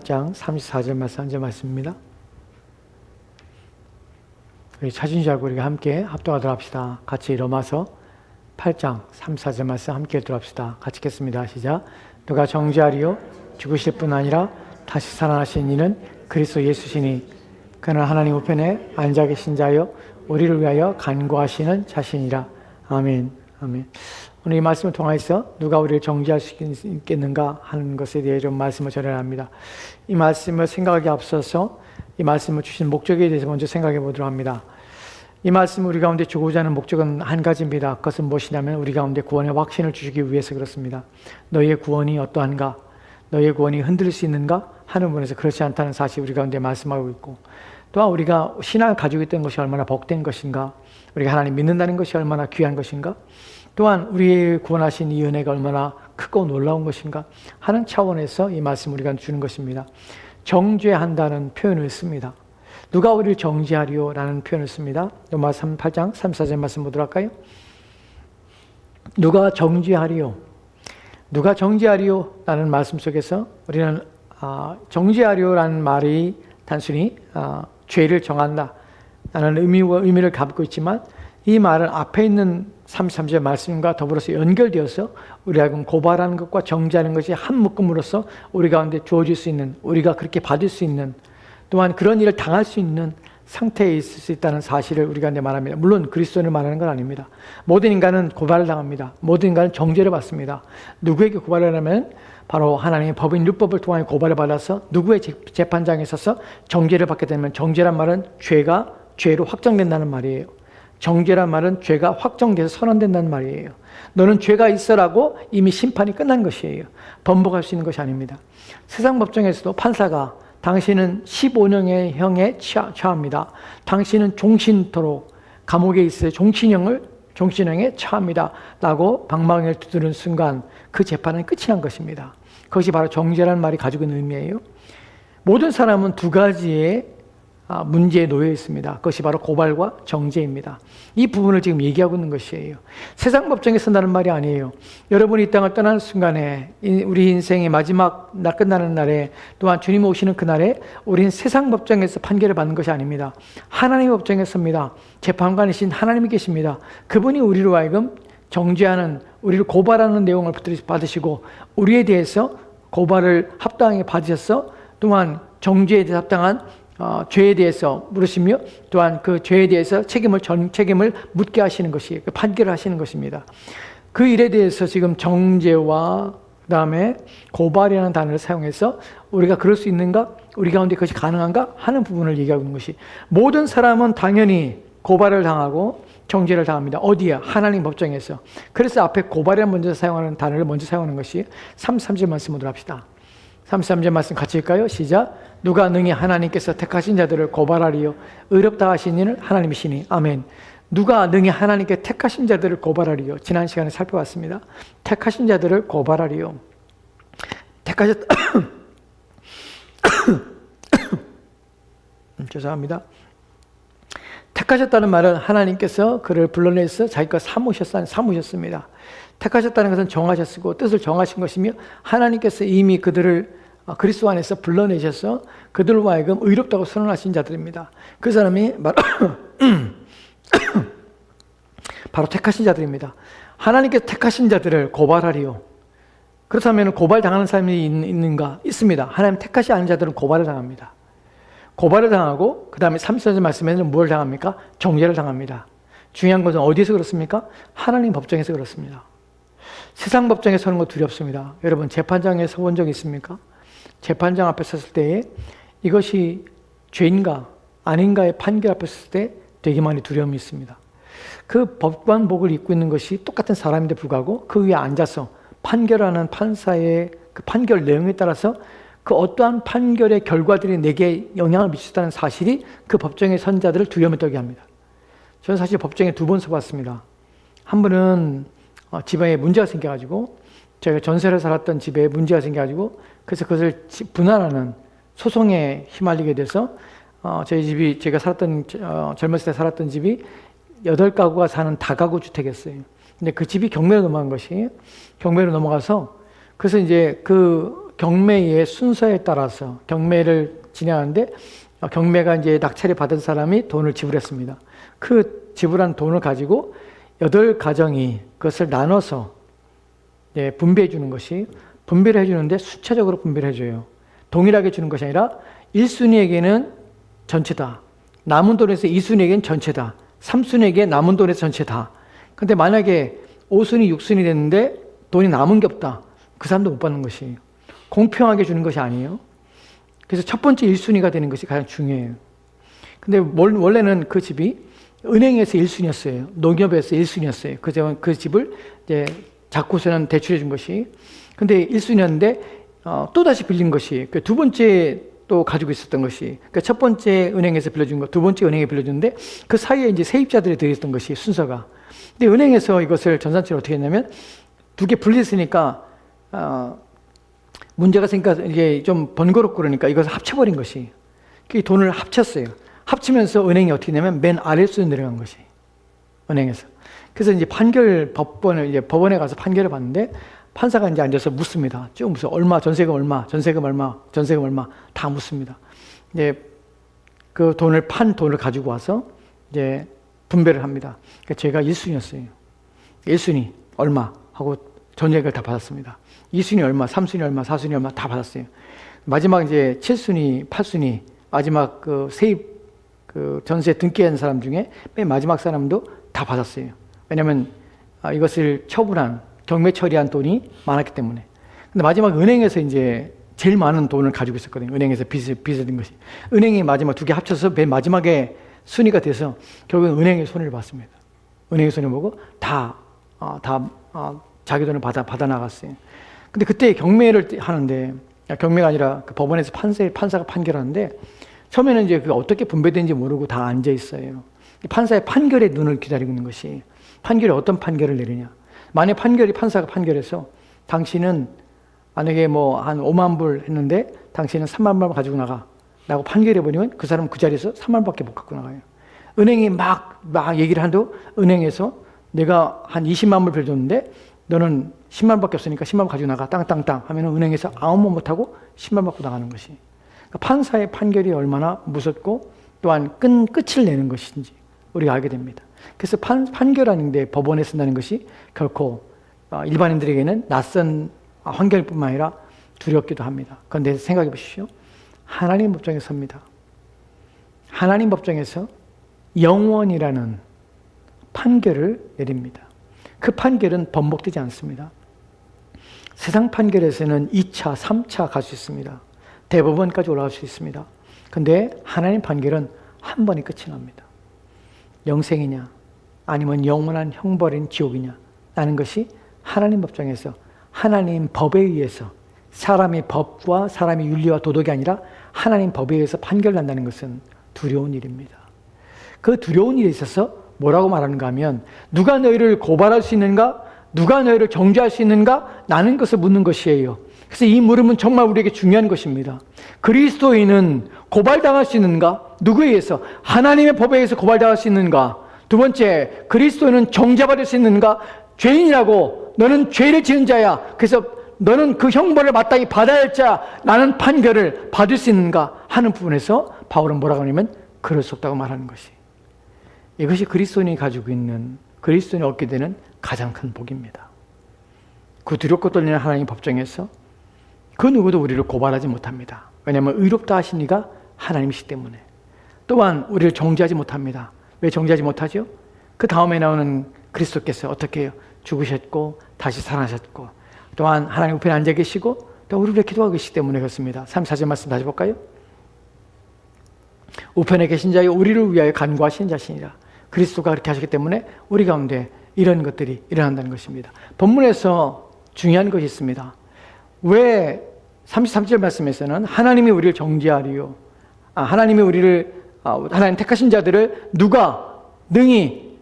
장 34절 말씀 한절 말씀입니다. 우리 찾은 줄 알고 우리가 함께 합독하도록 합시다. 같이 일어나서 8장 34절 말씀 함께 읽도록 합시다. 같이 읽겠습니다. 시작. 누가 정죄하리요? 죽으실 뿐 아니라 다시 살아나신 이는 그리스도 예수시니 그는 하나님 우편에 앉아 계신 자여 우리를 위하여 간구하시는 자신이라. 아멘. 아멘. 오늘 이 말씀을 통해서 누가 우리를 정죄할 수 있겠는가 하는 것에 대해 좀 말씀을 전해합니다. 이 말씀을 생각하기 앞서서 이 말씀을 주신 목적에 대해서 먼저 생각해 보도록 합니다. 이 말씀을 우리 가운데 주고자 하는 목적은 한 가지입니다. 그것은 무엇이냐면 우리 가운데 구원의 확신을 주시기 위해서 그렇습니다. 너희의 구원이 어떠한가? 너희의 구원이 흔들릴 수 있는가? 하는 부분에서 그렇지 않다는 사실 우리 가운데 말씀하고 있고, 또한 우리가 신앙을 가지고 있던 것이 얼마나 복된 것인가? 우리가 하나님 믿는다는 것이 얼마나 귀한 것인가? 또한 우리의 구원하신 이 은혜가 얼마나 크고 놀라운 것인가 하는 차원에서 이 말씀 우리가 주는 것입니다. 정죄한다는 표현을 씁니다. 누가 우리를 정죄하리요? 라는 표현을 씁니다. 로마 8장 34절 말씀 보도록 할까요? 누가 정죄하리요? 누가 정죄하리요? 라는 말씀 속에서 우리는 정죄하리요 라는 말이 단순히 죄를 정한다 라는 의미를 갖고 있지만, 이 말은 앞에 있는 33절 말씀과 더불어서 연결되어서 우리가 고발하는 것과 정죄하는 것이 한 묶음으로써 우리 가운데 주어질 수 있는, 우리가 그렇게 받을 수 있는, 또한 그런 일을 당할 수 있는 상태에 있을 수 있다는 사실을 우리 가운데 말합니다. 물론 그리스도인을 말하는 건 아닙니다. 모든 인간은 고발을 당합니다. 모든 인간은 정죄를 받습니다. 누구에게 고발을 하면 바로 하나님의 법인 율법을 통하여 고발을 받아서 누구의 재판장에 서서 정죄를 받게 되면, 정죄란 말은 죄가 죄로 확정된다는 말이에요. 정죄란 말은 죄가 확정돼서 선언된다는 말이에요. 너는 죄가 있어라고 이미 심판이 끝난 것이에요. 번복할 수 있는 것이 아닙니다. 세상 법정에서도 판사가 당신은 15년의 형에 처합니다. 당신은 종신토록 감옥에 있을 종신형에 처합니다. 라고 방망이를 두드리는 순간 그 재판은 끝이 난 것입니다. 그것이 바로 정죄라는 말이 가지고 있는 의미예요. 모든 사람은 두 가지의 문제에 놓여 있습니다. 그것이 바로 고발과 정죄입니다. 이 부분을 지금 얘기하고 있는 것이에요. 세상 법정에 선다는 말이 아니에요. 여러분이 이 땅을 떠나는 순간에, 우리 인생의 마지막 날 끝나는 날에, 또한 주님 오시는 그날에 우리는 세상 법정에서 판결을 받는 것이 아닙니다. 하나님의 법정에 섭니다. 재판관이신 하나님이 계십니다. 그분이 우리로 하여금 정죄하는, 우리를 고발하는 내용을 받으시고 우리에 대해서 고발을 합당하게 받으셔서, 또한 정죄에 대해서 합당한 죄에 대해서 물으시며, 또한 그 죄에 대해서 책임을 묻게 하시는 것이, 판결을 하시는 것입니다. 그 일에 대해서 지금 정죄와 그 다음에 고발이라는 단어를 사용해서 우리가 그럴 수 있는가? 우리 가운데 그것이 가능한가? 하는 부분을 얘기하고 있는 것이, 모든 사람은 당연히 고발을 당하고 정죄를 당합니다. 어디야? 하나님 법정에서. 그래서 앞에 고발을 먼저 사용하는 단어를 먼저 사용하는 것이 33절 말씀으로 합시다. 33절 말씀 같이 읽까요? 시작. 누가 능히 하나님께서 택하신 자들을 고발하리요? 의롭다 하신 이는 하나님이시니. 아멘. 누가 능히 하나님께 택하신 자들을 고발하리요? 지난 시간에 살펴봤습니다. 택하신 자들을 고발하리요. 죄송합니다. 택하셨다는 말은 하나님께서 그를 불러내서 자기가 삼으셨습니다. 택하셨다는 것은 정하셨고 뜻을 정하신 것이며, 하나님께서 이미 그들을 그리스도 안에서 불러내셔서 그들로 하여금 의롭다고 선언하신 자들입니다. 그 사람이 바로 택하신 자들입니다. 하나님께서 택하신 자들을 고발하리요. 그렇다면 고발당하는 사람이 있는가? 있습니다. 하나님 택하시 않은 자들은 고발을 당합니다. 고발을 당하고 그 다음에 34절 말씀에는 뭘 당합니까? 정죄를 당합니다. 중요한 것은 어디에서 그렇습니까? 하나님 법정에서 그렇습니다. 세상 법정에 서는 거 두렵습니다. 여러분, 재판장에 서본 적 있습니까? 재판장 앞에 섰을 때에 이것이 죄인가 아닌가의 판결 앞에 섰을 때 되게 많이 두려움이 있습니다. 그 법관복을 입고 있는 것이 똑같은 사람인데 불구하고 그 위에 앉아서 판결하는 판사의 그 판결 내용에 따라서 그 어떠한 판결의 결과들이 내게 영향을 미친다는 사실이 그 법정의 선자들을 두려움에 떨게 합니다. 저는 사실 법정에 2번 서봤습니다. 한 번은 집에 문제가 생겨가지고, 제가 전세를 살았던 집에 문제가 생겨가지고, 그래서 그것을 분할하는 소송에 휘말리게 돼서, 저희 집이, 제가 젊었을 때 살았던 집이 8가구가 사는 다가구 주택이었어요. 근데 그 집이 경매로 넘어간 것이, 경매로 넘어가서, 그래서 이제 그 경매의 순서에 따라서 경매를 진행하는데 경매가 이제 낙찰을 받은 사람이 돈을 지불했습니다. 그 지불한 돈을 가지고 8가정이 그것을 나눠서 분배해 주는 것이 분배를 해주는데 수차적으로 분배를 해줘요. 동일하게 주는 것이 아니라 1순위에게는 전체다. 남은 돈에서 2순위에게는 전체다. 3순위에게 남은 돈에서 전체다. 근데 만약에 5순위, 6순위 됐는데 돈이 남은 게 없다. 그 사람도 못 받는 것이에요. 공평하게 주는 것이 아니에요. 그래서 첫 번째 1순위가 되는 것이 가장 중요해요. 근데 원래는 그 집이 은행에서 1순위였어요. 농협에서 1순위였어요. 그 집을 이제 자꾸서는 대출해 준 것이. 근데 1순위였는데 또다시 빌린 것이 두 번째 또 가지고 있었던 것이, 그러니까 첫 번째 은행에서 빌려준 것, 두 번째 은행에 빌려줬는데 그 사이에 이제 세입자들이 들어있던 것이 순서가. 근데 은행에서 이것을 전산치를 어떻게 했냐면 2개 분리했으니까 문제가 생겨서 이게 좀 번거롭고 그러니까 이것을 합쳐버린 것이. 그 돈을 합쳤어요. 합치면서 은행이 어떻게 되냐면 맨 아래수로 내려간 것이. 은행에서. 그래서 이제 법원에 가서 판결을 받는데 판사가 이제 앉아서 묻습니다. 쭉 묻어. 얼마, 전세금 얼마, 전세금 얼마, 전세금 얼마 다 묻습니다. 이제 그 판 돈을 가지고 와서 이제 분배를 합니다. 그러니까 제가 1순위였어요. 1순위 얼마 하고 전액을 다 받았습니다. 2순위 얼마, 3순위 얼마, 4순위 얼마 다 받았어요. 마지막 이제 7순위, 8순위 마지막 그 세입 그 전세 등기한 사람 중에 맨 마지막 사람도 다 받았어요. 왜냐하면 이것을 처분한 경매 처리한 돈이 많았기 때문에. 근데 마지막 은행에서 이제 제일 많은 돈을 가지고 있었거든요. 은행에서 빚을 든 것이. 은행이 마지막 2개 합쳐서 맨 마지막에 순위가 돼서 결국은 은행의 손해를 봤습니다. 은행의 손해를 보고 자기 돈을 받아 나갔어요. 근데 그때 경매를 하는데, 경매가 아니라 그 법원에서 판사가 판결하는데, 처음에는 이제 그 어떻게 분배되는지 모르고 다 앉아 있어요. 판사의 판결에 눈을 기다리고 있는 것이, 판결이 어떤 판결을 내리냐. 만약 판사가 판결해서 당신은 만약에 뭐 한 5만 불 했는데 당신은 3만 불 가지고 나가 라고 판결해버리면 그 사람은 그 자리에서 3만 밖에 못 갖고 나가요. 은행이 막 얘기를 한도 은행에서 내가 한 20만 불 빌려줬는데 너는 10만 밖에 없으니까 10만 가지고 나가 땅땅땅 하면 은행에서 아무 말 못하고 10만 받고 나가는 것이. 그러니까 판사의 판결이 얼마나 무섭고 또한 끝을 내는 것인지 우리가 알게 됩니다. 그래서 판결하는데 법원에 쓴다는 것이 결코 일반인들에게는 낯선 환경뿐만 아니라 두렵기도 합니다. 그런데 생각해 보십시오. 하나님 법정에 섭니다. 하나님 법정에서 영원이라는 판결을 내립니다. 그 판결은 번복되지 않습니다. 세상 판결에서는 2차, 3차 갈 수 있습니다. 대법원까지 올라갈 수 있습니다. 그런데 하나님 판결은 한 번에 끝이 납니다. 영생이냐 아니면 영원한 형벌인 지옥이냐 라는 것이 하나님 법정에서 하나님 법에 의해서, 사람의 법과 사람의 윤리와 도덕이 아니라 하나님 법에 의해서 판결난다는 것은 두려운 일입니다. 그 두려운 일에 있어서 뭐라고 말하는가 하면 누가 너희를 고발할 수 있는가? 누가 너희를 정죄할 수 있는가? 라는 것을 묻는 것이에요. 그래서 이 물음은 정말 우리에게 중요한 것입니다. 그리스도인은 고발당할 수 있는가? 누구에 의해서? 하나님의 법에 의해서 고발당할 수 있는가? 두 번째, 그리스도인은 정죄받을 수 있는가? 죄인이라고 너는 죄를 지은 자야. 그래서 너는 그 형벌을 마땅히 받아야 할 자라는 판결을 받을 수 있는가 하는 부분에서 바울은 뭐라고 하냐면 그럴 수 없다고 말하는 것이. 이것이 그리스도인이 가지고 있는, 그리스도인이 얻게 되는 가장 큰 복입니다. 그 두렵고 떨리는 하나님 법정에서 그 누구도 우리를 고발하지 못합니다. 왜냐하면 의롭다 하신 이가 하나님이시기 때문에. 또한 우리를 정죄하지 못합니다. 왜 정죄하지 못하죠? 그 다음에 나오는 그리스도께서 어떻게 해요? 죽으셨고 다시 살아나셨고 또한 하나님 우편에 앉아 계시고 또 우리를 기도하고 계시기 때문에 그렇습니다. 34절 말씀 다시 볼까요? 우편에 계신 자여 우리를 위하여 간구하신 자시니라. 그리스도가 그렇게 하셨기 때문에 우리 가운데 이런 것들이 일어난다는 것입니다. 본문에서 중요한 것이 있습니다. 왜 33절 말씀에서는 하나님이 우리를 정죄하리요, 하나님이 하나님 택하신 자들을 누가 능히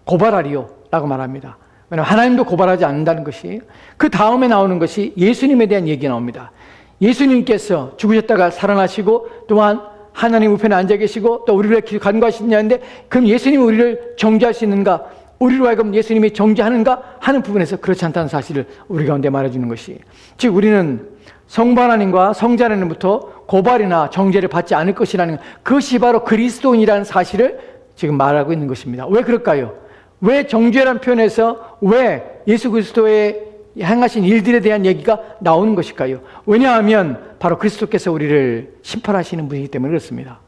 고발하리요 라고 말합니다. 왜냐하면 하나님도 고발하지 않는다는 것이, 그 다음에 나오는 것이 예수님에 대한 얘기가 나옵니다. 예수님께서 죽으셨다가 살아나시고 또한 하나님 우편에 앉아 계시고 또 우리를 간구하시냐는데 그럼 예수님이 우리를 정죄할 수 있는가? 우리로 하여금 예수님이 정죄하는가 하는 부분에서 그렇지 않다는 사실을 우리 가운데 말해주는 것이, 즉 우리는 성부 하나님과 성자 하나님부터 고발이나 정죄를 받지 않을 것이라는 그것이 바로 그리스도인이라는 사실을 지금 말하고 있는 것입니다. 왜 그럴까요? 왜 정죄라는 표현에서 왜 예수 그리스도의 행하신 일들에 대한 얘기가 나오는 것일까요? 왜냐하면 바로 그리스도께서 우리를 심판하시는 분이기 때문에 그렇습니다.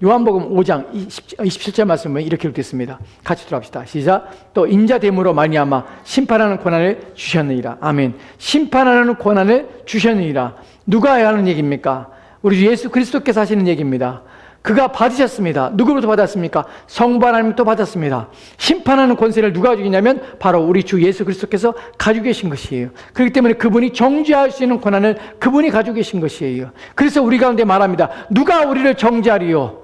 요한복음 5장 27절 말씀에 이렇게 기록됐습니다. 같이 들어갑시다. 시작. 또 인자됨으로 말미암아 심판하는 권한을 주셨느니라. 아멘. 심판하는 권한을 주셨느니라. 누가 하는 얘기입니까? 우리 주 예수 그리스도께서 하시는 얘기입니다. 그가 받으셨습니다. 누구로부터 받았습니까? 성부 하나님부터 받았습니다. 심판하는 권세를 누가 주겠냐면 바로 우리 주 예수 그리스도께서 가지고 계신 것이에요. 그렇기 때문에 그분이 정죄할 수 있는 권한을 그분이 가지고 계신 것이에요. 그래서 우리 가운데 말합니다. 누가 우리를 정죄하리요?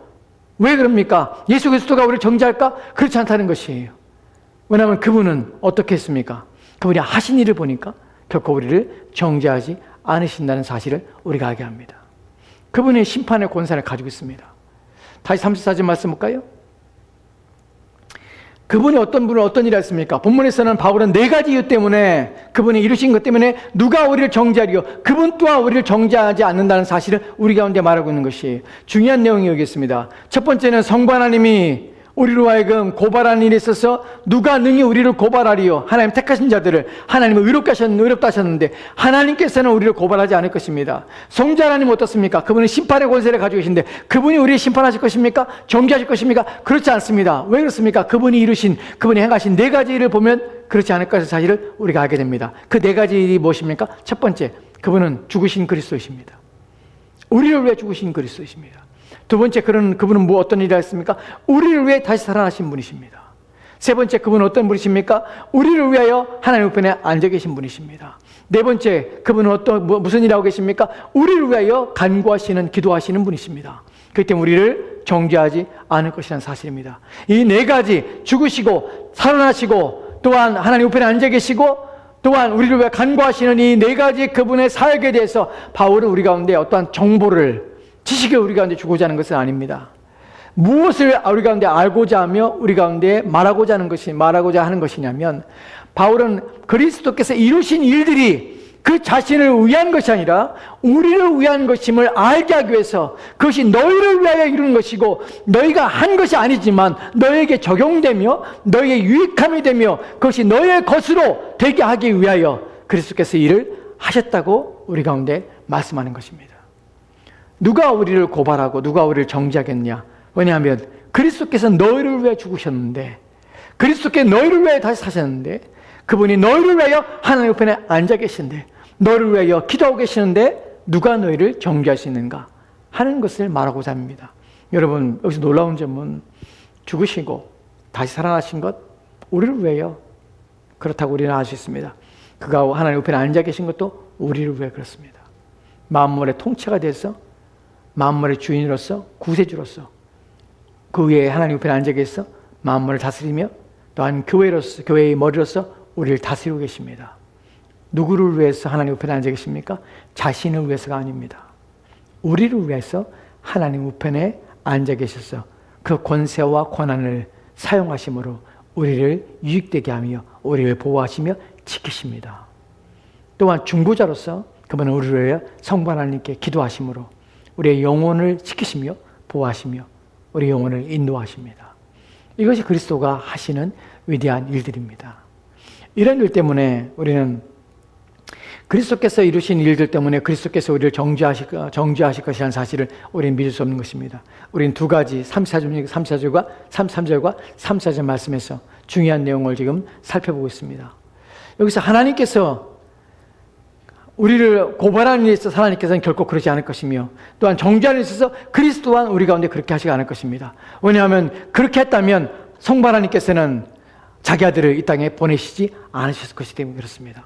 왜 그럽니까? 예수 그리스도가 우리를 정죄할까? 그렇지 않다는 것이에요. 왜냐하면 그분은 어떻게 했습니까? 그분이 하신 일을 보니까 결코 우리를 정죄하지 않으신다는 사실을 우리가 알게 합니다. 그분이 심판의 권세를 가지고 있습니다. 다시 34절 말씀 볼까요? 그분이 어떤 분을 어떤 일을 했습니까? 본문에서는 바울은 4가지 이유 때문에 그분이 이루신 것 때문에 누가 우리를 정죄하리요? 그분 또한 우리를 정죄하지 않는다는 사실을 우리 가운데 말하고 있는 것이 중요한 내용이 여기 있습니다. 첫 번째는 성부 하나님이 우리로 하여금 고발하는 일에 있어서 누가 능히 우리를 고발하리요? 하나님 택하신 자들을 하나님은 의롭다 하셨는데 하나님께서는 우리를 고발하지 않을 것입니다. 성자 하나님은 어떻습니까? 그분은 심판의 권세를 가지고 계신데 그분이 우리를 심판하실 것입니까? 정죄하실 것입니까? 그렇지 않습니다. 왜 그렇습니까? 그분이 행하신 4가지 일을 보면 그렇지 않을 것의 사실을 우리가 알게 됩니다. 그 4가지 일이 무엇입니까? 첫 번째, 그분은 죽으신 그리스도이십니다. 우리를 위해 죽으신 그리스도이십니다. 두 번째, 그분은 어떤 일을 했습니까? 우리를 위해 다시 살아나신 분이십니다. 세 번째, 그분은 어떤 분이십니까? 우리를 위하여 하나님 우편에 앉아 계신 분이십니다. 네 번째, 그분은 무슨 일을 하고 계십니까? 우리를 위하여 간구하시는, 기도하시는 분이십니다. 그렇기 때문에 우리를 정죄하지 않을 것이라는 사실입니다. 이 4가지, 죽으시고 살아나시고 또한 하나님 우편에 앉아 계시고 또한 우리를 위해 간구하시는 이 4가지 그분의 사역에 대해서 바울은 우리 가운데 어떠한 정보를, 지식을 우리 가운데 주고자 하는 것은 아닙니다. 무엇을 우리 가운데 알고자 하며 우리 가운데 말하고자 하는 것이냐면 바울은 그리스도께서 이루신 일들이 그 자신을 위한 것이 아니라 우리를 위한 것임을 알게 하기 위해서 그것이 너희를 위하여 이루는 것이고 너희가 한 것이 아니지만 너희에게 적용되며 너희의 유익함이 되며 그것이 너희의 것으로 되게 하기 위하여 그리스도께서 일을 하셨다고 우리 가운데 말씀하는 것입니다. 누가 우리를 고발하고 누가 우리를 정죄하겠냐? 왜냐하면 그리스도께서 너희를 위해 죽으셨는데 그리스도께서 너희를 위해 다시 사셨는데 그분이 너희를 위하여 하나님 우편에 앉아 계신데 너희를 위하여 기도하고 계시는데 누가 너희를 정죄할 수 있는가 하는 것을 말하고자 합니다. 여러분, 여기서 놀라운 점은 죽으시고 다시 살아나신 것 우리를 위하여 그렇다고 우리는 알 수 있습니다. 그가 하나님 우편에 앉아 계신 것도 우리를 위해 그렇습니다. 만물의 통치가 돼서 만물의 주인으로서 구세주로서 그 위에 하나님 우편에 앉아 계셔서 만물을 다스리며 또한 교회의 머리로서 우리를 다스리고 계십니다. 누구를 위해서 하나님 우편에 앉아 계십니까? 자신을 위해서가 아닙니다. 우리를 위해서 하나님 우편에 앉아 계셔서 그 권세와 권한을 사용하심으로 우리를 유익되게 하며 우리를 보호하시며 지키십니다. 또한 중보자로서 그분은 우리를 위해 성부 하나님께 기도하심으로 우리의 영혼을 지키시며 보호하시며 우리 영혼을 인도하십니다. 이것이 그리스도가 하시는 위대한 일들입니다. 이런 일 때문에 우리는 그리스도께서 이루신 일들 때문에 그리스도께서 우리를 정죄하실 것이라는 사실을 우리는 믿을 수 없는 것입니다. 우리는 2가지 34절과 34절 말씀에서 중요한 내용을 지금 살펴보고 있습니다. 여기서 하나님께서 우리를 고발하는 일에 있어서 하나님께서는 결코 그러지 않을 것이며 또한 정죄하는 일에 있어서 그리스도 또한 우리 가운데 그렇게 하시지 않을 것입니다. 왜냐하면 그렇게 했다면 성부 하나님께서는 자기 아들을 이 땅에 보내시지 않으셨을 것이기 때문에 그렇습니다.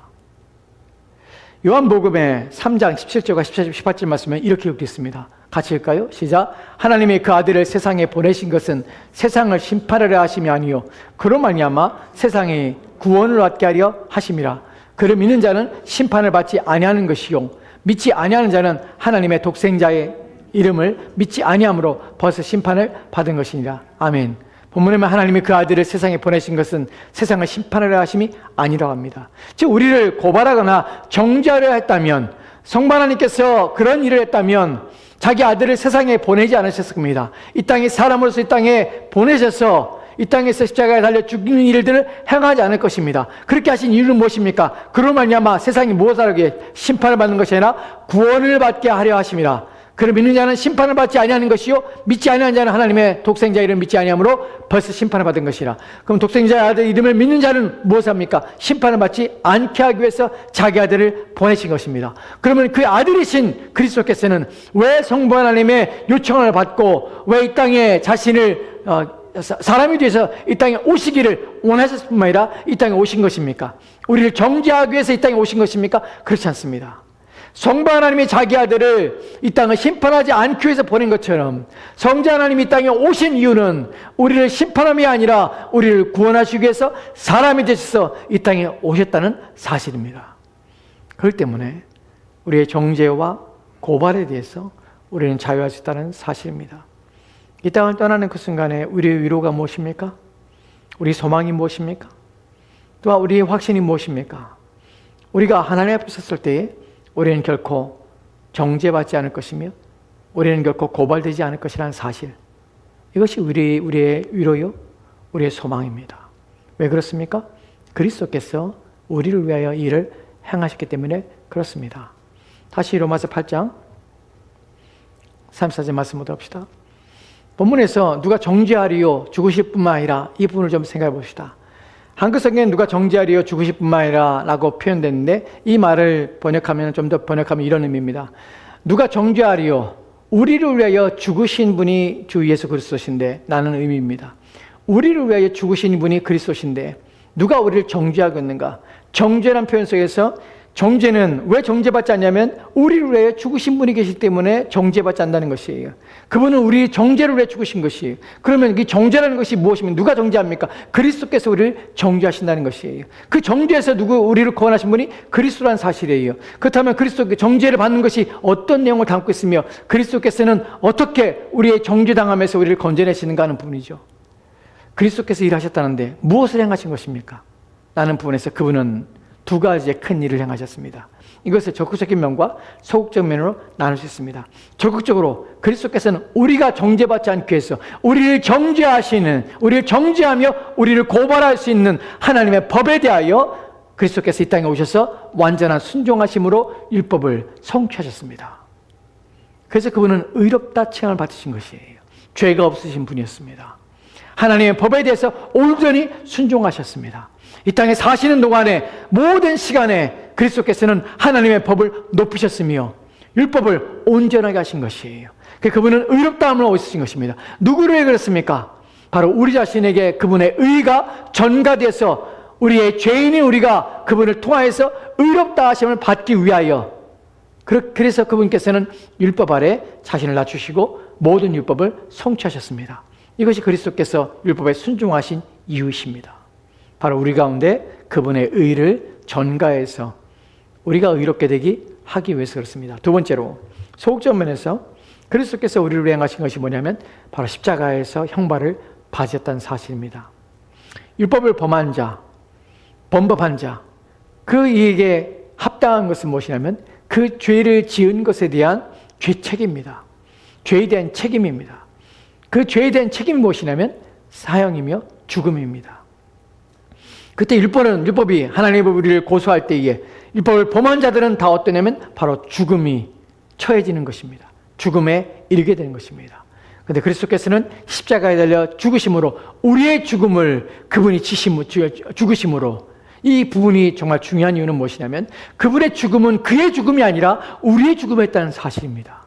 요한복음의 3장 17절과 18절 말씀에 이렇게 기록되어 있습니다. 같이 읽을까요? 시작. 하나님이 그 아들을 세상에 보내신 것은 세상을 심판하려 하심이 아니요 그로 말미암아 세상에 구원을 얻게 하려 하심이라. 그를 믿는 자는 심판을 받지 아니하는 것이요 믿지 아니하는 자는 하나님의 독생자의 이름을 믿지 아니함으로 벌써 심판을 받은 것이니라. 아멘. 본문에만 하나님이 그 아들을 세상에 보내신 것은 세상을 심판하려 하심이 아니라고 합니다. 즉 우리를 고발하거나 정죄하려 했다면 성부 하나님께서 그런 일을 했다면 자기 아들을 세상에 보내지 않으셨을 겁니다. 이 땅에 사람으로서 이 땅에 보내셔서 이 땅에서 십자가에 달려 죽는 일들을 행하지 않을 것입니다. 그렇게 하신 이유는 무엇입니까? 그로 말미암아 세상이 무엇을 하게 심판을 받는 것이 아니라 구원을 받게 하려 하심이라. 그를 믿는 자는 심판을 받지 아니하는 것이요 믿지 아니하는 자는 하나님의 독생자 이름을 믿지 아니함으로 벌써 심판을 받은 것이라. 그럼 독생자의 아들 이름을 믿는 자는 무엇을 합니까? 심판을 받지 않게 하기 위해서 자기 아들을 보내신 것입니다. 그러면 그 아들이신 그리스도께서는 왜 성부 하나님의 요청을 받고 왜 이 땅에 자신을 사람이 되어서 이 땅에 오시기를 원하셨을 뿐만 아니라 이 땅에 오신 것입니까? 우리를 정죄하기 위해서 이 땅에 오신 것입니까? 그렇지 않습니다. 성부 하나님이 자기 아들을 이 땅을 심판하지 않기 위해서 보낸 것처럼 성자 하나님이 이 땅에 오신 이유는 우리를 심판함이 아니라 우리를 구원하시기 위해서 사람이 되셔서 이 땅에 오셨다는 사실입니다. 그렇기 때문에 우리의 정죄와 고발에 대해서 우리는 자유할 수 있다는 사실입니다. 이 땅을 떠나는 그 순간에 우리의 위로가 무엇입니까? 우리 소망이 무엇입니까? 또한 우리의 확신이 무엇입니까? 우리가 하나님 앞에 섰을 때에 우리는 결코 정죄받지 않을 것이며 우리는 결코 고발되지 않을 것이라는 사실, 이것이 우리의 위로요, 우리의 소망입니다. 왜 그렇습니까? 그리스도께서 우리를 위하여 일을 행하셨기 때문에 그렇습니다. 다시 로마서 8장 34절 말씀 보도록 합시다. 본문에서 누가 정죄하리요 죽으실 뿐만 아니라 이 부분을 좀 생각해 봅시다. 한글 성경에는 누가 정죄하리요 죽으실 뿐만 아니라 라고 표현됐는데 이 말을 번역하면 좀 더 번역하면 이런 의미입니다. 누가 정죄하리요, 우리를 위하여 죽으신 분이 주 예수 그리스도신데 라는 의미입니다. 우리를 위하여 죽으신 분이 그리스도신데 누가 우리를 정죄하겠는가? 정죄란 표현 속에서 정죄는 왜 정죄받지 않냐면 우리를 위해 죽으신 분이 계시기 때문에 정죄받지 않는다는 것이에요. 그분은 우리 정죄를 위해 죽으신 것이에요. 그러면 이 정죄라는 것이 무엇이면 누가 정죄합니까? 그리스도께서 우리를 정죄하신다는 것이에요. 그 정죄에서 우리를 구원하신 분이 그리스도라는 사실이에요. 그렇다면 그리스도께 정죄를 받는 것이 어떤 내용을 담고 있으며 그리스도께서는 어떻게 우리의 정죄당함에서 우리를 건져내시는가 하는 부분이죠. 그리스도께서 일하셨다는데 무엇을 행하신 것입니까? 라는 부분에서 그분은 두 가지의 큰 일을 행하셨습니다. 이것을 적극적인 면과 소극적 면으로 나눌 수 있습니다. 적극적으로 그리스도께서는 우리가 정죄받지 않기 위해서 우리를 정죄하시는, 우리를 정죄하며 우리를 고발할 수 있는 하나님의 법에 대하여 그리스도께서 이 땅에 오셔서 완전한 순종하심으로 율법을 성취하셨습니다. 그래서 그분은 의롭다 칭함을 받으신 것이에요. 죄가 없으신 분이었습니다. 하나님의 법에 대해서 온전히 순종하셨습니다. 이 땅에 사시는 동안에 모든 시간에 그리스도께서는 하나님의 법을 높이셨으며 율법을 온전하게 하신 것이에요. 그분은 의롭다함을 얻으신 것입니다. 누구를 위해 그랬습니까? 바로 우리 자신에게 그분의 의가 전가돼서 우리의 죄인인 우리가 그분을 통하여서 의롭다 하심을 받기 위하여, 그래서 그분께서는 율법 아래 자신을 낮추시고 모든 율법을 성취하셨습니다. 이것이 그리스도께서 율법에 순종하신 이유이십니다. 바로 우리 가운데 그분의 의를 전가해서 우리가 의롭게 되기 하기 위해서 그렇습니다. 두 번째로 소극적 면에서 그리스도께서 우리를 위해 하신 것이 뭐냐면 바로 십자가에서 형벌을 받으셨다는 사실입니다. 율법을 범한 자, 범법한 자, 그 이에게 합당한 것은 무엇이냐면 그 죄를 지은 것에 대한 죄책입니다. 죄에 대한 책임입니다. 그 죄에 대한 책임이 무엇이냐면 사형이며 죽음입니다. 그때 율법이 하나님의 법이 우리를 고소할 때에 율법을 범한 자들은 다 어떠냐면 바로 죽음이 처해지는 것입니다. 죽음에 이르게 되는 것입니다. 그런데 그리스도께서는 십자가에 달려 죽으심으로 우리의 죽음을 그분이 죽으심으로, 이 부분이 정말 중요한 이유는 무엇이냐면 그분의 죽음은 그의 죽음이 아니라 우리의 죽음이었다는 사실입니다.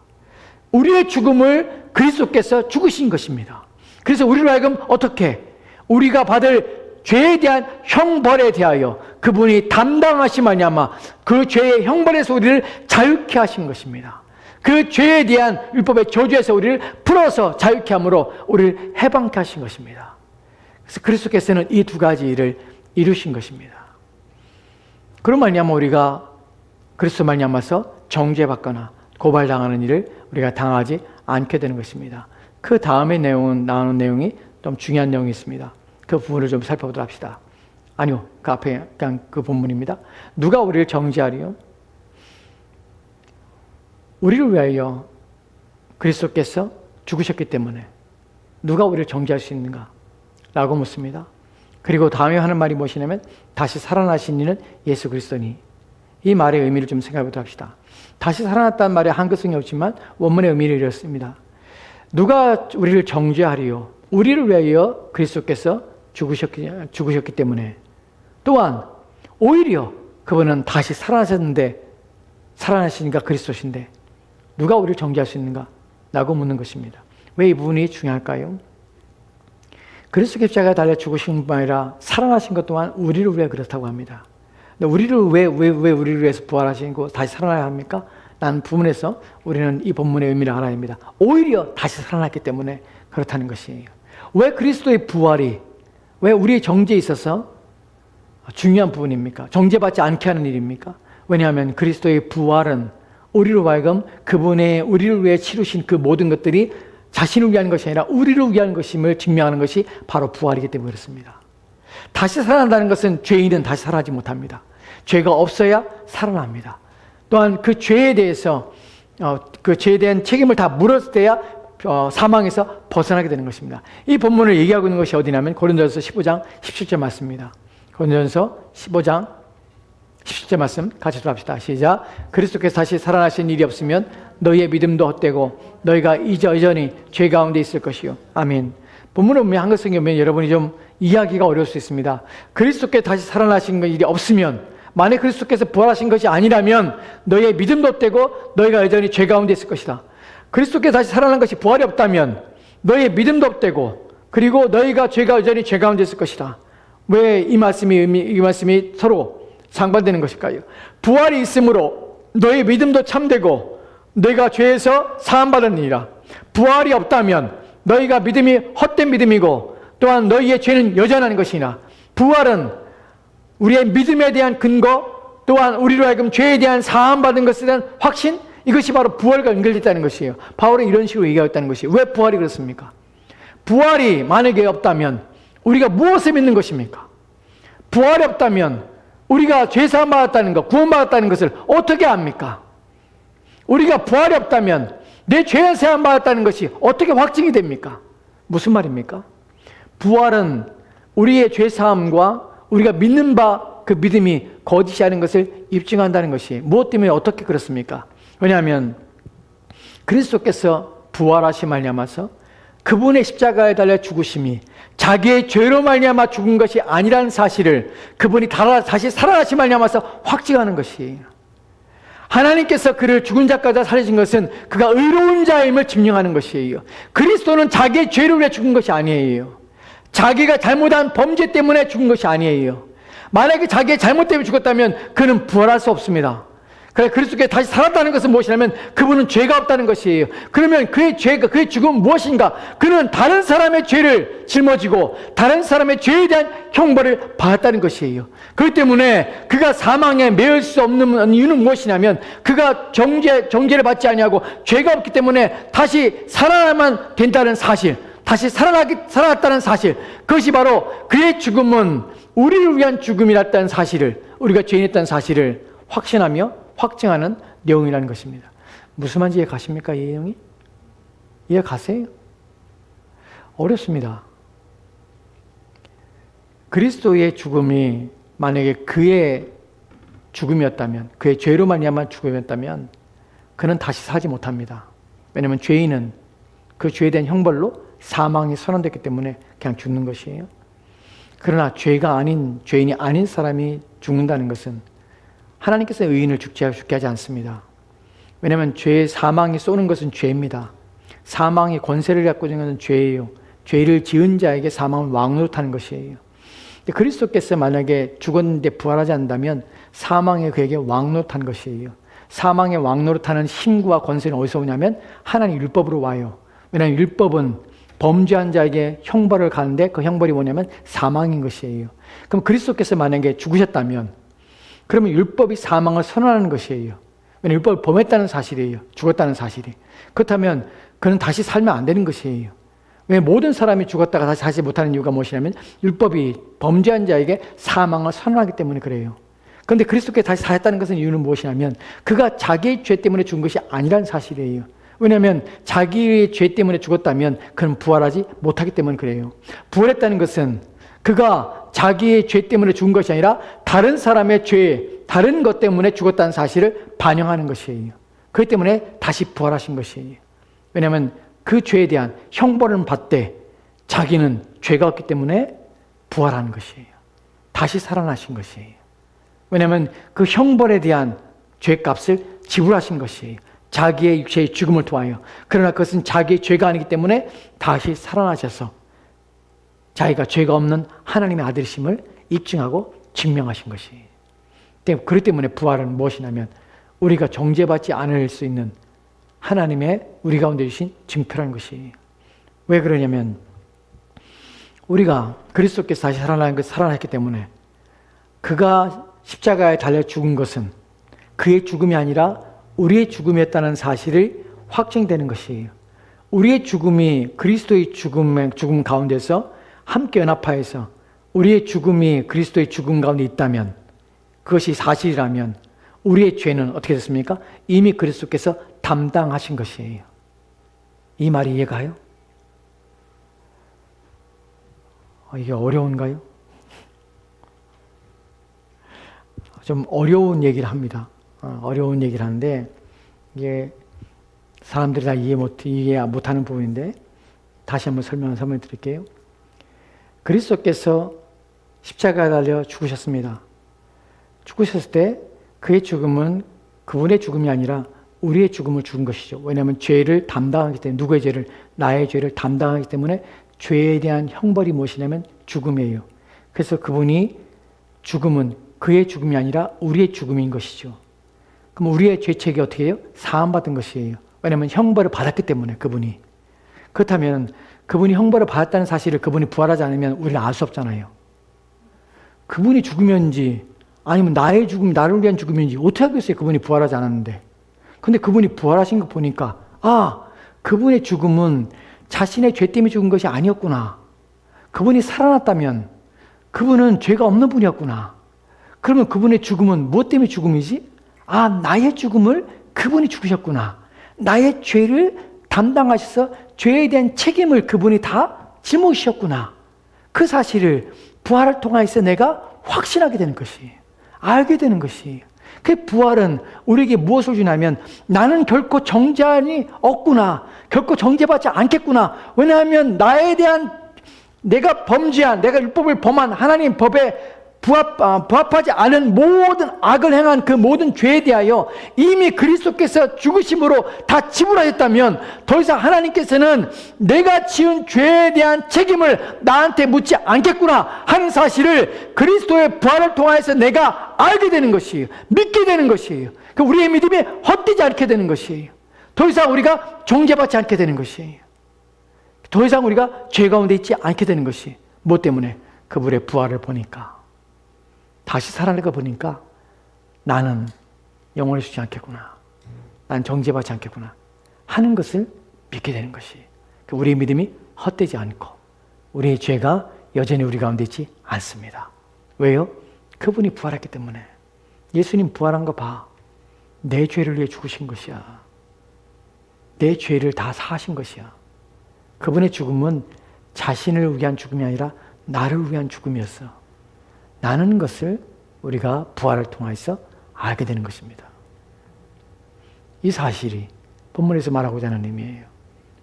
우리의 죽음을 그리스도께서 죽으신 것입니다. 그래서 우리로 하여금 어떻게 우리가 받을 죄에 대한 형벌에 대하여 그분이 담당하심 아니하마 그 죄의 형벌에서 우리를 자유케 하신 것입니다. 그 죄에 대한 율법의 저주에서 우리를 풀어서 자유케 함으로 우리를 해방케 하신 것입니다. 그래서 그리스도께서는 이 두 가지 일을 이루신 것입니다. 그런 말미암아 우리가 그리스도 말미암아서 정죄받거나 고발당하는 일을 우리가 당하지 않게 되는 것입니다. 그 다음에 나오는 내용이 좀 중요한 내용이 있습니다. 그 부분을 좀 살펴보도록 합시다. 아니요, 그 앞에 그냥 그 본문입니다. 누가 우리를 정죄하리요? 우리를 위하여 그리스도께서 죽으셨기 때문에 누가 우리를 정죄할 수 있는가? 라고 묻습니다. 그리고 다음에 하는 말이 무엇이냐면 다시 살아나신 이는 예수 그리스도니. 이 말의 의미를 좀 생각해 보도록 합시다. 다시 살아났다는 말에 한글성이 없지만 원문의 의미를 이렇습니다. 누가 우리를 정죄하리요? 우리를 위하여 그리스도께서 죽으셨기 때문에, 또한 오히려 그분은 다시 살아나셨는데, 살아나시니까 그리스도신데 누가 우리를 정죄할 수 있는가? 라고 묻는 것입니다. 왜 이 부분이 중요할까요? 그리스도 십자가에 달려 죽으신 뿐 아니라 살아나신 것 또한 우리를 위해 그렇다고 합니다. 근데 우리를 왜 우리를 위해서 부활하시고 다시 살아나야 합니까? 라는 부분에서 우리는 이 본문의 의미를 알아야 합니다. 오히려 다시 살아났기 때문에 그렇다는 것이에요. 왜 그리스도의 부활이, 왜 우리의 정죄에 있어서 중요한 부분입니까? 정죄받지 않게 하는 일입니까? 왜냐하면 그리스도의 부활은 우리로 하여금 그분의 우리를 위해 치르신 그 모든 것들이 자신을 위한 것이 아니라 우리를 위한 것임을 증명하는 것이 바로 부활이기 때문에 그렇습니다. 다시 살아난다는 것은 죄인은 다시 살아나지 못합니다. 죄가 없어야 살아납니다. 또한 그 죄에 대해서 그 죄에 대한 책임을 다 물었을 때야 사망에서 벗어나게 되는 것입니다. 이 본문을 얘기하고 있는 것이 어디냐면 고린도전서 15장 17절 말씀입니다. 고린도전서 15장 17절 말씀 같이 합시다. 시작. 그리스도께서 다시 살아나신 일이 없으면 너희의 믿음도 헛되고 너희가 여전히 죄 가운데 있을 것이요. 아멘. 본문을 보면 한글성에 보면 여러분이 좀 이해하기가 어려울 수 있습니다. 그리스도께서 다시 살아나신 일이 없으면, 만약 그리스도께서 부활하신 것이 아니라면 너희의 믿음도 헛되고 너희가 여전히 죄 가운데 있을 것이다. 그리스도께서 다시 살아난 것이 부활이 없다면 너희의 믿음도 헛되고 그리고 너희가 여전히 죄 가운데 있을 것이다. 왜 이 말씀이 서로 상반되는 것일까요? 부활이 있으므로 너희 믿음도 참되고 너희가 죄에서 사함받으니라. 부활이 없다면 너희가 믿음이 헛된 믿음이고 또한 너희의 죄는 여전한 것이나, 부활은 우리의 믿음에 대한 근거, 또한 우리로 하여금 죄에 대한 사함받은 것에 대한 확신, 이것이 바로 부활과 연결됐다는 것이에요. 바울은 이런 식으로 얘기하였다는 것이에요. 왜 부활이 그렇습니까? 부활이 만약에 없다면 우리가 무엇을 믿는 것입니까? 부활이 없다면 우리가 죄사함 받았다는 것, 구원받았다는 것을 어떻게 압니까? 우리가 부활이 없다면 내 죄의 사함 받았다는 것이 어떻게 확증이 됩니까? 무슨 말입니까? 부활은 우리의 죄사함과 우리가 믿는 바 그 믿음이 거짓이 아닌 것을 입증한다는 것이, 무엇 때문에 어떻게 그렇습니까? 왜냐하면 그리스도께서 부활하신 말미암아서 그분의 십자가에 달려 죽으심이 자기의 죄로 말미암아 죽은 것이 아니라는 사실을 그분이 다시 살아나신 말미암아서 확증하는 것이에요. 하나님께서 그를 죽은 자까지 살리신 것은 그가 의로운 자임을 증명하는 것이에요. 그리스도는 자기의 죄를 위해 죽은 것이 아니에요. 자기가 잘못한 범죄 때문에 죽은 것이 아니에요. 만약에 자기의 잘못 때문에 죽었다면 그는 부활할 수 없습니다. 그래서 그리스도께 다시 살았다는 것은 무엇이냐면 그분은 죄가 없다는 것이에요. 그러면 그의 죽음은 무엇인가? 그는 다른 사람의 죄를 짊어지고 다른 사람의 죄에 대한 형벌을 받았다는 것이에요. 그렇기 때문에 그가 사망에 매일 수 없는 이유는 무엇이냐면 그가 정죄를 받지 아니하고 죄가 없기 때문에 다시 살아나만 된다는 사실, 다시 살아났다는 사실, 그것이 바로 그의 죽음은 우리를 위한 죽음이었다는 사실을, 우리가 죄인이었다는 사실을 확신하며 확증하는 내용이라는 것입니다. 무슨 말인지 이해 가십니까? 이 내용이? 이해 가세요? 어렵습니다. 그리스도의 죽음이 만약에 그의 죽음이었다면, 그의 죄로 말미암아 죽음이었다면 그는 다시 사지 못합니다. 왜냐하면 죄인은 그 죄에 대한 형벌로 사망이 선언됐기 때문에 그냥 죽는 것이에요. 그러나 죄인이 아닌 사람이 죽는다는 것은 하나님께서 의인을 죽게 하지 않습니다. 왜냐하면 사망이 쏘는 것은 죄입니다. 사망의 권세를 갖고 있는 것은 죄예요. 죄를 지은 자에게 사망은 왕노릇하는 것이에요. 그리스도께서 만약에 죽었는데 부활하지 않는다면 사망이 그에게 왕노릇하는 것이에요. 사망의 왕노릇하는 힘과 권세는 어디서 오냐면 하나님 율법으로 와요. 왜냐하면 율법은 범죄한 자에게 형벌을 가는데 그 형벌이 뭐냐면 사망인 것이에요. 그럼 그리스도께서 만약에 죽으셨다면 그러면 율법이 사망을 선언하는 것이에요. 왜냐하면 율법을 범했다는 사실이에요. 죽었다는 사실이. 그렇다면 그는 다시 살면 안 되는 것이에요. 왜 모든 사람이 죽었다가 다시 살지 못하는 이유가 무엇이냐면 율법이 범죄한 자에게 사망을 선언하기 때문에 그래요. 그런데 그리스도께 다시 살았다는 것은 이유는 무엇이냐면 그가 자기의 죄 때문에 죽은 것이 아니라는 사실이에요. 왜냐하면 자기의 죄 때문에 죽었다면 그는 부활하지 못하기 때문에 그래요. 부활했다는 것은 그가 자기의 죄 때문에 죽은 것이 아니라 다른 사람의 죄, 다른 것 때문에 죽었다는 사실을 반영하는 것이에요. 그렇기 때문에 다시 부활하신 것이에요. 왜냐하면 그 죄에 대한 형벌을 받되 자기는 죄가 없기 때문에 부활하는 것이에요. 다시 살아나신 것이에요. 왜냐하면 그 형벌에 대한 죄값을 지불하신 것이에요. 자기의 육체의 죽음을 통하여. 그러나 그것은 자기의 죄가 아니기 때문에 다시 살아나셔서 자기가 죄가 없는 하나님의 아들이심을 입증하고 증명하신 것이에요. 그렇기 때문에 부활은 무엇이냐면 우리가 정죄받지 않을 수 있는 하나님의 우리 가운데 주신 증표라는 것이에요. 왜 그러냐면 우리가 그리스도께서 다시 살아났기 때문에 그가 십자가에 달려 죽은 것은 그의 죽음이 아니라 우리의 죽음이었다는 사실을 확증되는 것이에요. 우리의 죽음이 그리스도의 죽음 가운데서 함께 연합하여서 우리의 죽음이 그리스도의 죽음 가운데 있다면, 그것이 사실이라면 우리의 죄는 어떻게 됐습니까? 이미 그리스도께서 담당하신 것이에요. 이 말이 이해가요? 이게 어려운가요? 좀 어려운 얘기를 합니다. 어려운 얘기를 하는데 이게 사람들이 다 이해 못하는 부분인데 다시 한번 설명을 드릴게요. 그리스도께서 십자가에 달려 죽으셨습니다. 죽으셨을 때 그의 죽음은 그분의 죽음이 아니라 우리의 죽음을 죽은 것이죠. 왜냐하면 죄를 담당하기 때문에, 누구의 죄를? 나의 죄를 담당하기 때문에 죄에 대한 형벌이 무엇이냐면 죽음이에요. 그래서 그분이 죽음은 그의 죽음이 아니라 우리의 죽음인 것이죠. 그럼 우리의 죄책이 어떻게 해요? 사함받은 것이에요. 왜냐하면 형벌을 받았기 때문에 그분이. 그렇다면 그분이 형벌을 받았다는 사실을 그분이 부활하지 않으면 우리는 알 수 없잖아요. 그분이 죽으면지 아니면 나의 죽음, 나를 위한 죽음인지 어떻게 하겠어요? 그분이 부활하지 않았는데. 근데 그분이 부활하신 거 보니까 그분의 죽음은 자신의 죄 때문에 죽은 것이 아니었구나. 그분이 살아났다면 그분은 죄가 없는 분이었구나. 그러면 그분의 죽음은 무엇 때문에 죽음이지? 나의 죽음을 그분이 죽으셨구나. 나의 죄를 담당하셔서 죄에 대한 책임을 그분이 다 짊어지셨구나. 그 사실을 부활을 통해서 내가 확신하게 되는 것이에요. 알게 되는 것이에요. 그 부활은 우리에게 무엇을 주냐면 나는 결코 정죄함이 없구나. 결코 정죄받지 않겠구나. 왜냐하면 나에 대한 내가 율법을 범한 하나님 법에 부합하지 않은 모든 악을 행한 그 모든 죄에 대하여 이미 그리스도께서 죽으심으로 다 지불하셨다면 더 이상 하나님께서는 내가 지은 죄에 대한 책임을 나한테 묻지 않겠구나 하는 사실을 그리스도의 부활을 통해서 내가 알게 되는 것이에요. 믿게 되는 것이에요. 우리의 믿음이 헛되지 않게 되는 것이에요. 더 이상 우리가 정죄받지 않게 되는 것이에요. 더 이상 우리가 죄 가운데 있지 않게 되는 것이 무엇 때문에? 그분의 부활을 보니까, 다시 살아나가 보니까 나는 영원히 죽지 않겠구나, 난 정죄받지 않겠구나 하는 것을 믿게 되는 것이, 우리의 믿음이 헛되지 않고 우리의 죄가 여전히 우리 가운데 있지 않습니다. 왜요? 그분이 부활했기 때문에. 예수님 부활한 거 봐. 내 죄를 위해 죽으신 것이야. 내 죄를 다 사하신 것이야. 그분의 죽음은 자신을 위한 죽음이 아니라 나를 위한 죽음이었어. 나는 것을 우리가 부활을 통해서 알게 되는 것입니다. 이 사실이 본문에서 말하고자 하는 의미예요.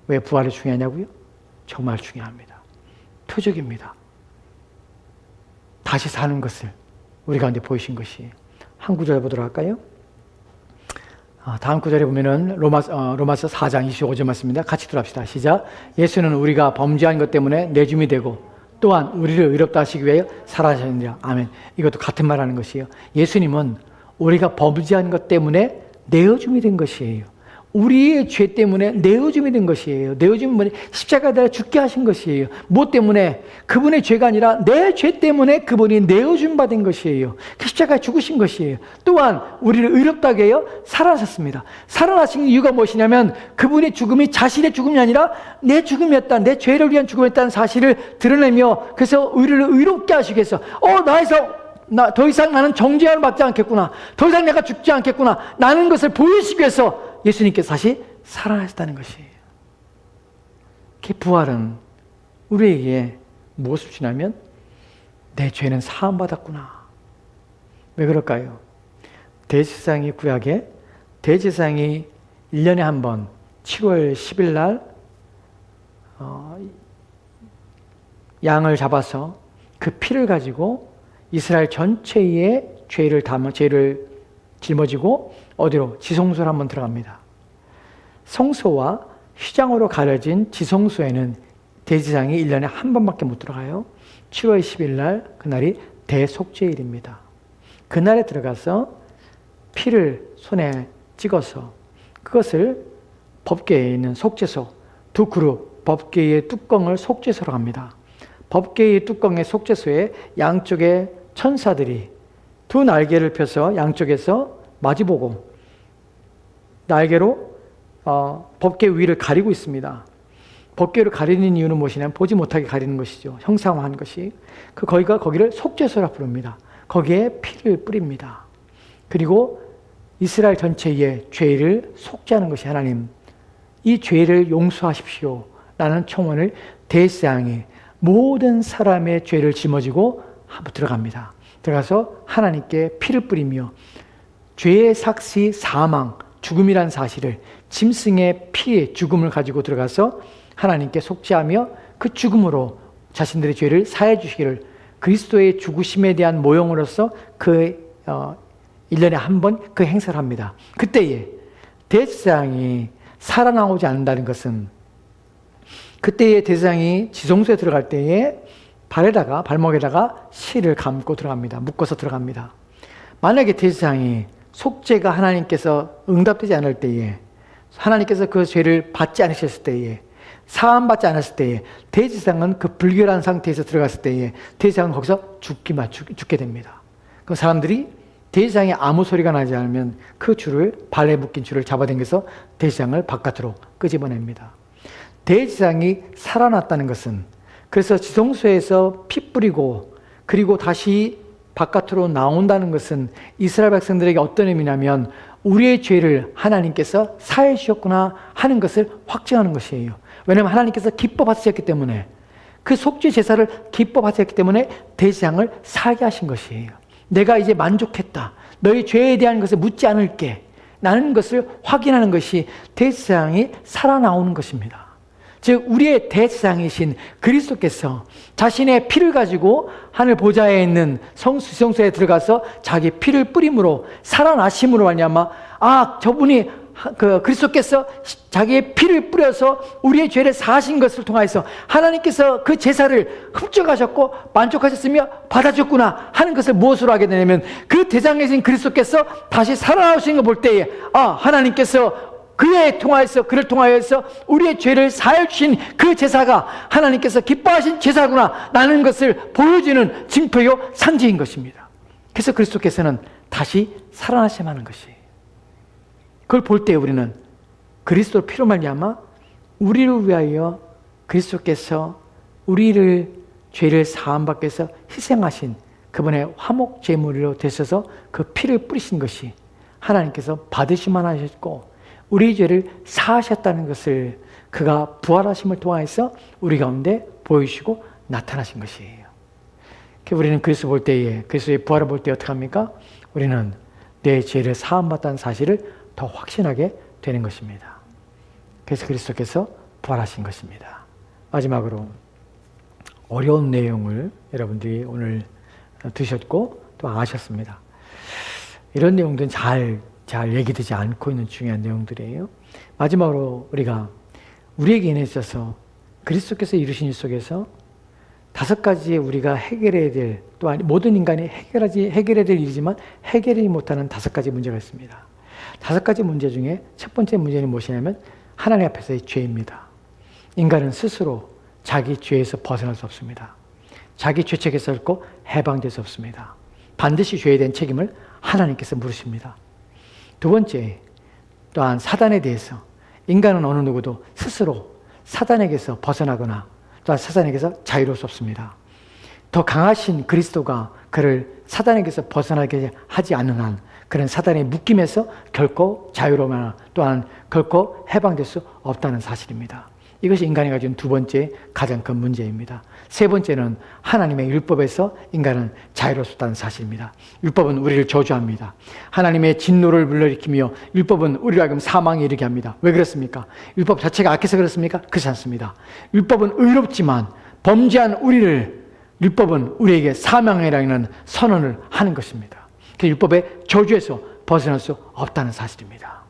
왜 부활이 중요하냐고요? 정말 중요합니다. 표적입니다. 다시 사는 것을 우리 가운데 보이신 것이. 한 구절 보도록 할까요? 다음 구절에 보면은 로마서 4장 25절 말씀입니다. 같이 들어갑시다. 시작. 예수는 우리가 범죄한 것 때문에 내줌이 되고 또한 우리를 의롭다 하시기 위하여 살아나셨느니라. 아멘. 이것도 같은 말하는 것이에요. 예수님은 우리가 범죄한 것 때문에 내어줌이 된 것이에요. 우리의 죄 때문에 내어줌이 된 것이에요. 내어줌은 뭐냐? 십자가에 달려 죽게 하신 것이에요. 무엇 때문에? 그분의 죄가 아니라 내 죄 때문에 그분이 내어줌 받은 것이에요. 그 십자가에 죽으신 것이에요. 또한 우리를 의롭다게 해요 살아나셨습니다. 살아나신 이유가 무엇이냐면 그분의 죽음이 자신의 죽음이 아니라 내 죽음이었다, 내 죄를 위한 죽음이었다는 사실을 드러내며, 그래서 우리를 의롭게 하시기 위해서 나에서 더 이상 나는 정죄를 받지 않겠구나. 더 이상 내가 죽지 않겠구나. 라는 것을 보여주시기 위해서 예수님께서 다시 살아나셨다는 것이에요. 그 부활은 우리에게 무엇을 주냐면 내 죄는 사함받았구나. 왜 그럴까요? 대제사장이 구약에 대제사장이 1년에 한 번 7월 10일 날 양을 잡아서 그 피를 가지고 이스라엘 전체의 죄를 짊어지고 어디로? 지성소로 한번 들어갑니다. 성소와 휘장으로 가려진 지성소에는 대제사장이 1년에 한 번밖에 못 들어가요. 7월 10일 날 그날이 대속죄일입니다. 그날에 들어가서 피를 손에 찍어서 그것을 법궤에 있는 속죄소, 두 그룹 법궤의 뚜껑을 속죄소로 갑니다. 법궤의 뚜껑의 속죄소에 양쪽에 천사들이 두 날개를 펴서 양쪽에서 마주보고 날개로 법궤 위를 가리고 있습니다. 법궤를 가리는 이유는 무엇이냐면 보지 못하게 가리는 것이죠. 형상화한 것이. 거기를 속죄소라 부릅니다. 거기에 피를 뿌립니다. 그리고 이스라엘 전체의 죄를 속죄하는 것이 하나님, 이 죄를 용서하십시오 라는 청원을 대제사장이 모든 사람의 죄를 짊어지고 들어갑니다. 들어가서 하나님께 피를 뿌리며 죄의 삭시 사망, 죽음이란 사실을 짐승의 피의 죽음을 가지고 들어가서 하나님께 속죄하며 그 죽음으로 자신들의 죄를 사해 주시기를 그리스도의 죽으심에 대한 모형으로서 그 1년에 한 번 그 행사를 합니다. 그때에 대제사장이 살아나오지 않는다는 것은 그때에 대제사장이 지성소에 들어갈 때에 발목에다가 실을 감고 들어갑니다. 묶어서 들어갑니다. 만약에 대제사장이 속죄가 하나님께서 응답되지 않을 때에 하나님께서 그 죄를 받지 않으셨을 때에 사함받지 않았을 때에 대제사장은 그 불결한 상태에서 들어갔을 때에 대제사장은 거기서 죽게 됩니다. 그 사람들이 대제사장이 아무 소리가 나지 않으면 그 발에 묶인 줄을 잡아당겨서 대제사장을 바깥으로 끄집어냅니다. 대제사장이 살아났다는 것은 그래서 지성소에서 피 뿌리고 그리고 다시 바깥으로 나온다는 것은 이스라엘 백성들에게 어떤 의미냐면 우리의 죄를 하나님께서 사해 주셨구나 하는 것을 확증하는 것이에요. 왜냐하면 하나님께서 기뻐 받으셨기 때문에 그 속죄 제사를 기뻐 받으셨기 때문에 대제사장을 살게 하신 것이에요. 내가 이제 만족했다. 너희 죄에 대한 것을 묻지 않을게. 라는 것을 확인하는 것이 대제사장이 살아나오는 것입니다. 즉 우리의 대제사장이신 그리스도께서 자신의 피를 가지고 하늘 보좌에 있는 성수성소에 들어가서 자기 피를 뿌림으로 살아나심으로 말미암아 저분이 그리스도께서 자기의 피를 뿌려서 우리의 죄를 사하신 것을 통하여서 하나님께서 그 제사를 흡족하셨고 만족하셨으며 받아줬구나 하는 것을 무엇으로 하게 되냐면 그 대장이신 그리스도께서 다시 살아나오신 걸 볼 때에 하나님께서 그를 통하여서 우리의 죄를 사해 주신 그 제사가 하나님께서 기뻐하신 제사구나 라는 것을 보여주는 징표요 상징인 것입니다. 그래서 그리스도께서는 다시 살아나셔야 하는 것이에요. 그걸 볼 때 우리는 그리스도 피로 말미암아 우리를 위하여 그리스도께서 우리를 죄를 사함받기 위해서 희생하신 그분의 화목 제물로 되셔서 그 피를 뿌리신 것이 하나님께서 받으시만 하셨고 우리의 죄를 사하셨다는 것을 그가 부활하심을 통하여서 우리 가운데 보이시고 나타나신 것이에요. 우리는 그리스도 볼 때에 그리스도의 부활을 볼 때 어떻게 합니까? 우리는 내 죄를 사함받다는 사실을 더 확신하게 되는 것입니다. 그래서 그리스도께서 부활하신 것입니다. 마지막으로 어려운 내용을 여러분들이 오늘 드셨고 또 아셨습니다. 이런 내용들은 잘 얘기되지 않고 있는 중요한 내용들이에요. 마지막으로 우리가 우리에게 있어서 그리스도께서 이루신 일 속에서 5가지의 우리가 해결해야 될 또한 모든 인간이 해결해야 될 일이지만 해결하지 못하는 5가지 문제가 있습니다. 5가지 문제 중에 첫 번째 문제는 무엇이냐면 하나님 앞에서의 죄입니다. 인간은 스스로 자기 죄에서 벗어날 수 없습니다. 자기 죄책에서 없고 해방될 수 없습니다. 반드시 죄에 대한 책임을 하나님께서 물으십니다. 두 번째, 또한 사단에 대해서 인간은 어느 누구도 스스로 사단에게서 벗어나거나 또한 사단에게서 자유로울 수 없습니다. 더 강하신 그리스도가 그를 사단에게서 벗어나게 하지 않는 한 그런 사단의 묶임에서 결코 자유로우나 또한 결코 해방될 수 없다는 사실입니다. 이것이 인간이 가진 두 번째 가장 큰 문제입니다. 세 번째는 하나님의 율법에서 인간은 자유로울 수 없다는 사실입니다. 율법은 우리를 저주합니다. 하나님의 진노를 불러일으키며 율법은 우리를 하여금 사망에 이르게 합니다. 왜 그렇습니까? 율법 자체가 악해서 그렇습니까? 그렇지 않습니다. 율법은 의롭지만 범죄한 율법은 우리에게 사망이라는 선언을 하는 것입니다. 그 율법의 저주에서 벗어날 수 없다는 사실입니다.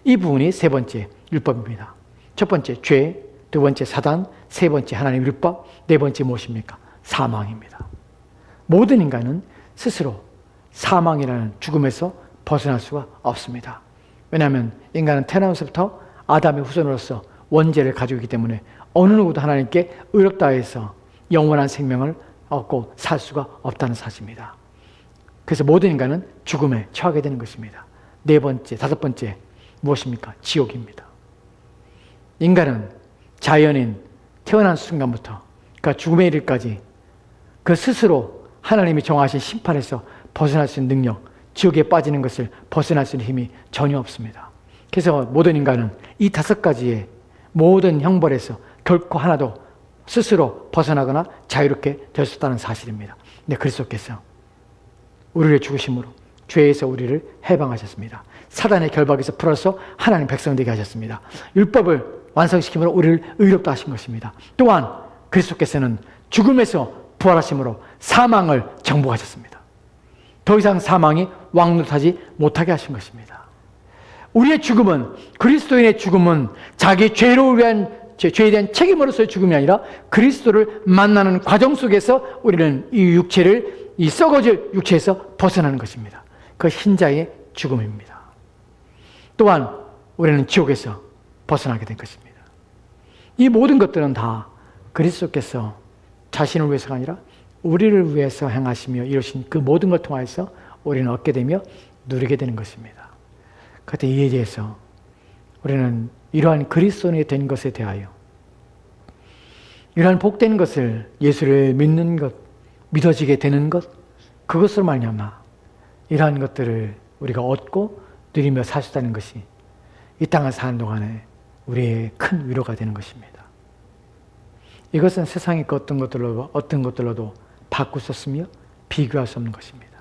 이 부분이 세 번째 율법입니다. 첫 번째 죄, 두 번째 사단, 세 번째 하나님 율법, 네 번째 무엇입니까? 사망입니다. 모든 인간은 스스로 사망이라는 죽음에서 벗어날 수가 없습니다. 왜냐하면 인간은 태어나면서부터 아담의 후손으로서 원죄를 가지고 있기 때문에 어느 누구도 하나님께 의롭다 해서 영원한 생명을 얻고 살 수가 없다는 사실입니다. 그래서 모든 인간은 죽음에 처하게 되는 것입니다. 네 번째, 다섯 번째 무엇입니까? 지옥입니다. 인간은 자연인 태어난 순간부터 그러니까 죽음에 이르기까지 그 스스로 하나님이 정하신 심판에서 벗어날 수 있는 능력, 지옥에 빠지는 것을 벗어날 수 있는 힘이 전혀 없습니다. 그래서 모든 인간은 이 다섯 가지의 모든 형벌에서 결코 하나도 스스로 벗어나거나 자유롭게 될 수 없다는 사실입니다. 근데 그리스도께서 우리를 죽으심으로 죄에서 우리를 해방하셨습니다. 사단의 결박에서 풀어서 하나님 백성 되게 하셨습니다. 율법을 완성시킴으로 우리를 의롭다 하신 것입니다. 또한 그리스도께서는 죽음에서 부활하심으로 사망을 정복하셨습니다. 더 이상 사망이 왕노릇하지 못하게 하신 것입니다. 우리의 죽음은 그리스도인의 죽음은 자기 죄에 대한 책임으로서의 죽음이 아니라 그리스도를 만나는 과정 속에서 우리는 이 썩어질 육체에서 벗어나는 것입니다. 그 흰자의 죽음입니다. 또한 우리는 지옥에서 벗어나게 된 것입니다. 이 모든 것들은 다 그리스도께서 자신을 위해서가 아니라 우리를 위해서 행하시며 이루신 그 모든 걸 통하여서 우리는 얻게 되며 누리게 되는 것입니다. 그때 이에 대해서 우리는 이러한 그리스도인이 된 것에 대하여 이러한 복된 것을 예수를 믿는 것, 믿어지게 되는 것, 그것으로 말미암아 이러한 것들을 우리가 얻고 누리며 살 수 있다는 것이 이 땅을 사는 동안에 우리의 큰 위로가 되는 것입니다. 이것은 세상의 그 어떤 것들로도 바꿀 수 없으며 비교할 수 없는 것입니다.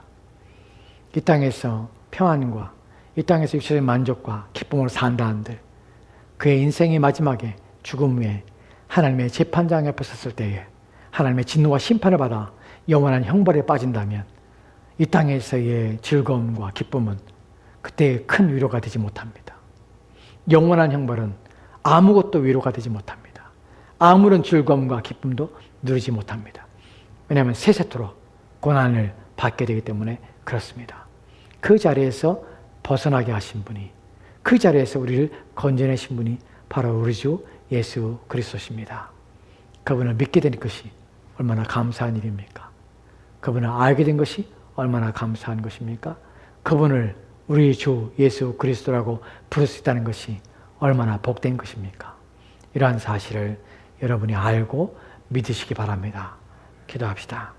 이 땅에서 평안과 이 땅에서 육체적인 만족과 기쁨으로 산다 한들 그의 인생의 마지막에 죽음 후에 하나님의 재판장 앞에 섰을 때에 하나님의 진노와 심판을 받아 영원한 형벌에 빠진다면 이 땅에서의 즐거움과 기쁨은 그때 큰 위로가 되지 못합니다. 영원한 형벌은 아무것도 위로가 되지 못합니다. 아무런 즐거움과 기쁨도 누리지 못합니다. 왜냐하면 세세토록 고난을 받게 되기 때문에 그렇습니다. 그 자리에서 벗어나게 하신 분이, 그 자리에서 우리를 건져내신 분이 바로 우리 주 예수 그리스도십니다. 그분을 믿게 된 것이 얼마나 감사한 일입니까? 그분을 알게 된 것이 얼마나 감사한 것입니까? 그분을 우리 주 예수 그리스도라고 부를 수 있다는 것이 얼마나 복된 것입니까? 이러한 사실을 여러분이 알고 믿으시기 바랍니다. 기도합시다.